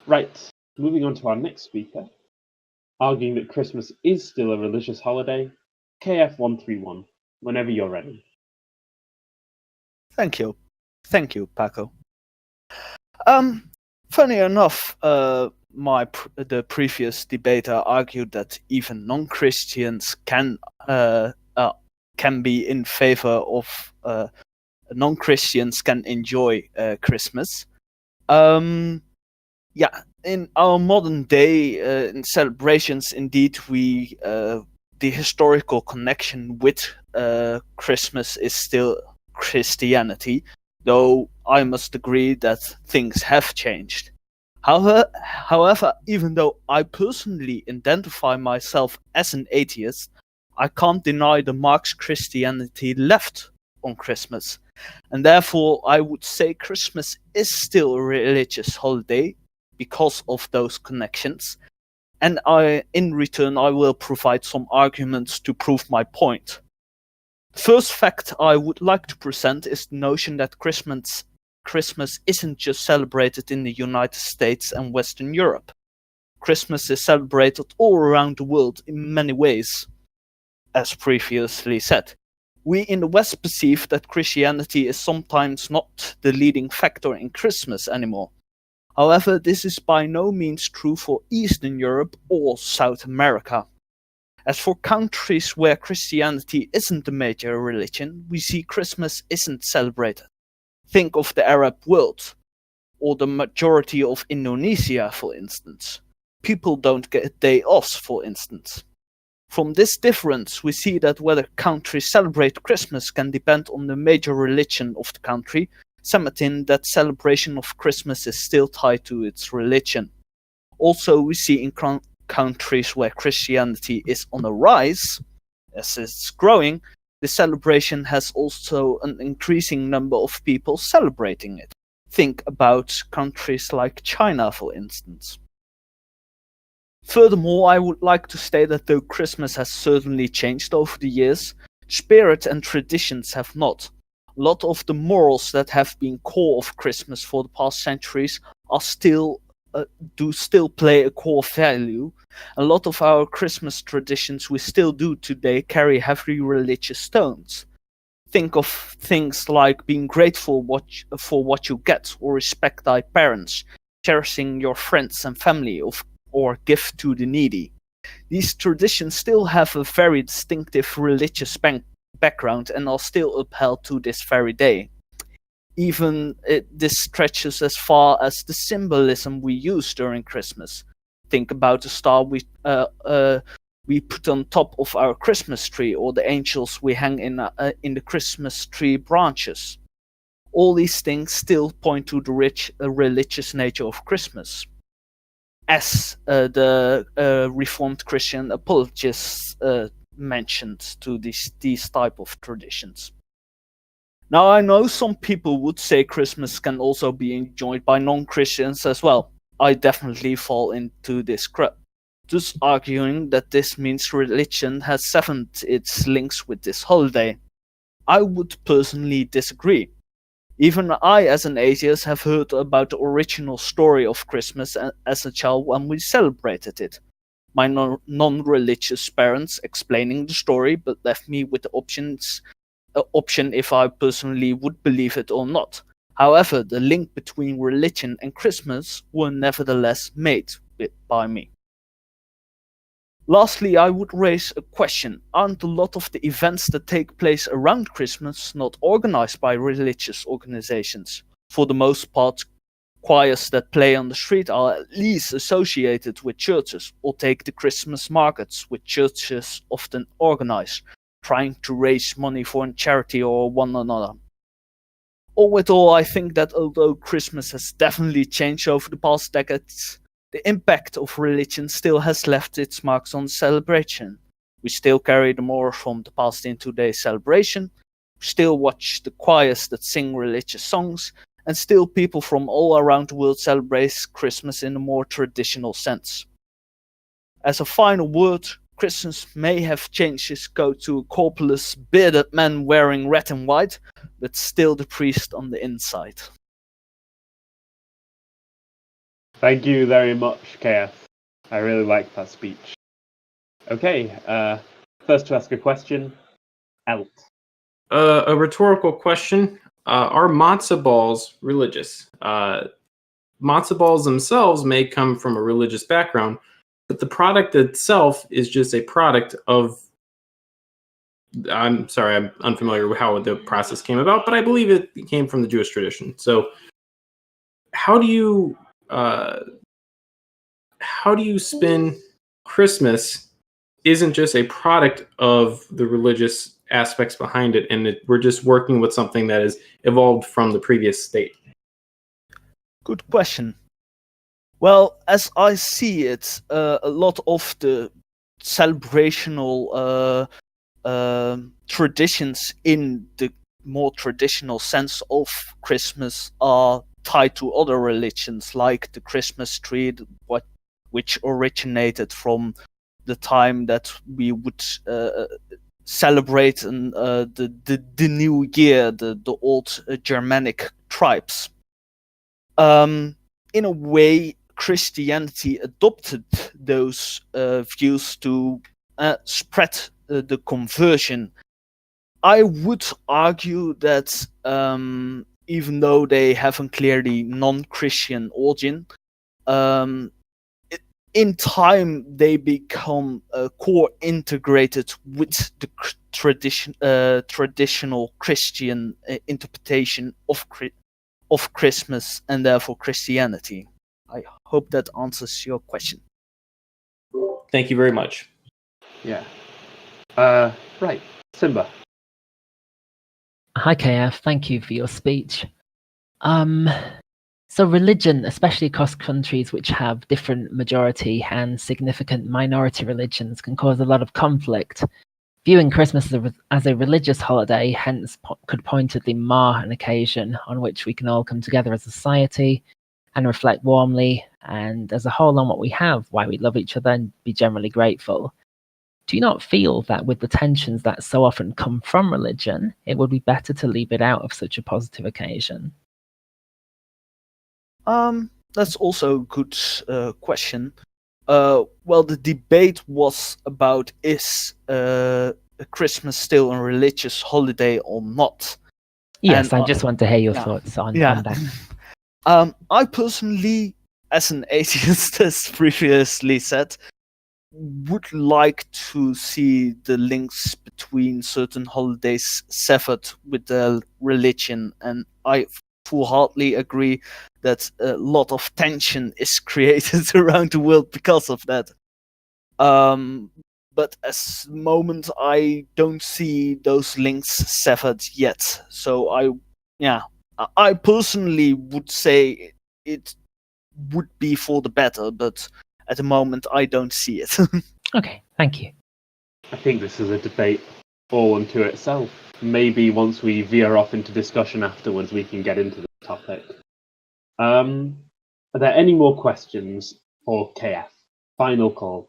Right, moving on to our next speaker, arguing that Christmas is still a religious holiday, KF131, whenever you're ready. Thank you. Thank you, Paco. Funny enough, the previous debater argued that even non-Christians can be in favor of non-Christians can enjoy Christmas. Yeah, in our modern day in celebrations, indeed, the historical connection with Christmas is still Christianity, though I must agree that things have changed. However, even though I personally identify myself as an atheist, I can't deny the marks Christianity left on Christmas, and therefore I would say Christmas is still a religious holiday because of those connections, and in return, I will provide some arguments to prove my point. The first fact I would like to present is the notion that Christmas isn't just celebrated in the United States and Western Europe. Christmas is celebrated all around the world in many ways, as previously said. We in the West perceive that Christianity is sometimes not the leading factor in Christmas anymore. However, this is by no means true for Eastern Europe or South America. As for countries where Christianity isn't the major religion, we see Christmas isn't celebrated. Think of the Arab world, or the majority of Indonesia, for instance. People don't get day offs, for instance. From this difference, we see that whether countries celebrate Christmas can depend on the major religion of the country, submitting that celebration of Christmas is still tied to its religion. Also, we see in countries where Christianity is on the rise, as it's growing, the celebration has also an increasing number of people celebrating it. Think about countries like China, for instance. Furthermore, I would like to state that though Christmas has certainly changed over the years, spirit and traditions have not. A lot of the morals that have been core of Christmas for the past centuries are still play a core value. A lot of our Christmas traditions we still do today carry heavy religious tones. Think of things like being grateful for what you get, or respect thy parents, cherishing your friends and family, or give to the needy. These traditions still have a very distinctive religious background and are still upheld to this very day. Even this stretches as far as the symbolism we use during Christmas. Think about the star we put on top of our Christmas tree, or the angels we hang in the Christmas tree branches. All these things still point to the rich religious nature of Christmas, as the Reformed Christian apologists mentioned to these type of traditions. Now, I know some people would say Christmas can also be enjoyed by non-Christians as well. I definitely fall into this crowd, thus arguing that this means religion has severed its links with this holiday. I would personally disagree. Even I, as an atheist, have heard about the original story of Christmas as a child when we celebrated it. My non-religious parents explaining the story, but left me with the option if I personally would believe it or not. However, the link between religion and Christmas were nevertheless made by me. Lastly, I would raise a question. Aren't a lot of the events that take place around Christmas not organized by religious organizations? For the most part, choirs that play on the street are at least associated with churches, or take the Christmas markets, which churches often organize, trying to raise money for a charity or one another. All with all, I think that although Christmas has definitely changed over the past decades, the impact of religion still has left its marks on the celebration. We still carry the morals from the past into today's celebration, we still watch the choirs that sing religious songs, and still people from all around the world celebrate Christmas in a more traditional sense. As a final word, Christmas may have changed its code to a corpulous, bearded man wearing red and white, but still the priest on the inside. Thank you very much, KF. I really liked that speech. Okay, first to ask a question, Elt. A rhetorical question. Are matzo balls religious? Matzo balls themselves may come from a religious background, but the product itself is just a product of... I'm sorry, I'm unfamiliar with how the process came about, but I believe it came from the Jewish tradition. So how do you spin Christmas isn't just a product of the religious aspects behind it, and we're just working with something that has evolved from the previous state? Good question. Well, as I see it, a lot of the celebrational traditions in the more traditional sense of Christmas are tied to other religions, like the Christmas tree, which originated from the time that we would celebrate the new year, the old Germanic tribes. In a way, Christianity adopted those views to spread the conversion. I would argue that even though they have a clearly non-Christian origin, in time they become core integrated with the traditional Christian interpretation of Christmas and therefore Christianity. I hope that answers your question. Thank you very much. Yeah. Right, Simba. Hi, KF. Thank you for your speech. So religion, especially across countries which have different majority and significant minority religions, can cause a lot of conflict. Viewing Christmas as a religious holiday, hence, could pointedly mar an occasion on which we can all come together as a society and reflect warmly and as a whole on what we have, why we love each other, and be generally grateful. Do you not feel that with the tensions that so often come from religion, it would be better to leave it out of such a positive occasion? That's also a good question. Well, the debate was about is Christmas still a religious holiday or not? Yes, And, I just want to hear your thoughts on that. I personally, as an atheist, as previously said, would like to see the links between certain holidays severed with the religion, and I full-heartedly agree that a lot of tension is created around the world because of that. But as the moment, I don't see those links severed yet. So I personally would say it would be for the better, but at the moment I don't see it. Okay, thank you. I think this is a debate all unto itself. Maybe once we veer off into discussion afterwards, we can get into the topic. Are there any more questions for KF? Final call.